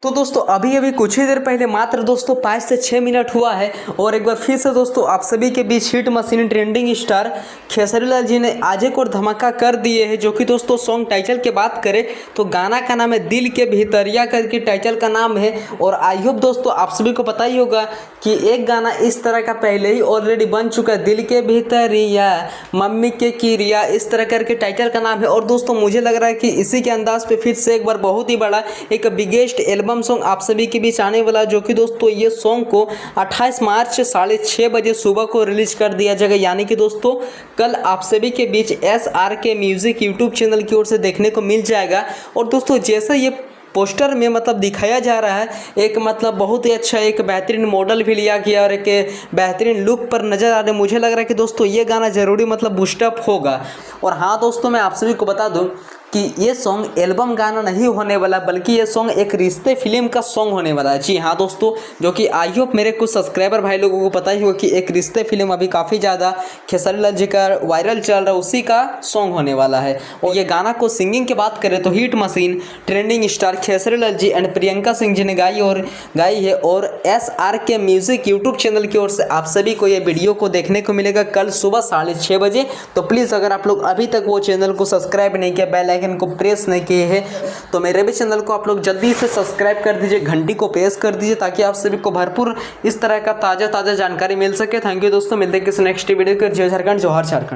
तो दोस्तों अभी अभी कुछ ही देर पहले मात्र दोस्तों 5 से 6 मिनट हुआ है और एक बार फिर से दोस्तों आप सभी के बीच hit machine trending star Khesari Lal ji ने आज एक और धमाका कर दिए हैं। जो कि दोस्तों सॉन्ग टाइटल की बात करें तो गाना का नाम है दिल के भीतरिया करके टाइटल का नाम है। और आई होप दोस्तों आप सभी को पता ही होगा कि एक गाना इस तरह का पहले ही ऑलरेडी बन चुका है, दिल के भीतरिया मम्मी के किरिया, इस तरह करके टाइटल का नाम है। और दोस्तों मुझे लग रहा है कि इसी के अंदाज पे फिर से एक बार बहुत ही बड़ा एक बिगेस्ट एल्बम सॉन्ग आप सभी के बीच आने वाला, जो कि दोस्तों ये सॉन्ग को 28 मार्च 6:30 बजे सुबह को रिलीज कर दिया जाएगा। यानी कि दोस्तों कल आप सभी के बीच SRK म्यूजिक यूट्यूब चैनल की ओर से देखने को मिल जाएगा। और दोस्तों जैसा ये पोस्टर में मतलब दिखाया जा रहा है, एक मतलब बहुत ही अच्छा एक बेहतरीन मॉडल भी लिया गया और एक बेहतरीन लुक पर नज़र आ रहा है। मुझे लग रहा है कि दोस्तों ये गाना ज़रूरी मतलब बूस्टअप होगा। और हाँ दोस्तों मैं आप सभी को बता दूं कि ये सॉन्ग एल्बम गाना नहीं होने वाला, बल्कि ये सॉन्ग एक रिश्ते फिल्म का सॉन्ग होने वाला है। जी हाँ दोस्तों, जो कि आई होप मेरे कुछ सब्सक्राइबर भाई लोगों को पता ही होगा कि एक रिश्ते फिल्म अभी काफ़ी ज़्यादा खेसारी लाल जी का वायरल चल रहा है, उसी का सॉन्ग होने वाला है। और ये गाना को सिंगिंग की बात करें तो hit machine trending star Khesari Lal ji and Priyanka Singh ji ने गाई है। और SRK म्यूजिक यूट्यूब चैनल की ओर से आप सभी को ये वीडियो को देखने को मिलेगा कल सुबह 6:30 बजे। तो प्लीज़ अगर आप लोग अभी तक वो चैनल को सब्सक्राइब नहीं किया, बेल आइकन को प्रेस नहीं किए हैं, तो मेरे भी चैनल को आप लोग जल्दी से सब्सक्राइब कर दीजिए, घंटी को प्रेस कर दीजिए, ताकि आप सभी को भरपूर इस तरह का ताज़ा जानकारी मिल सके। थैंक यू दोस्तों, मिलते हैं किसी नेक्स्ट वीडियो के। जय झारखंड, जोहार झारखंड।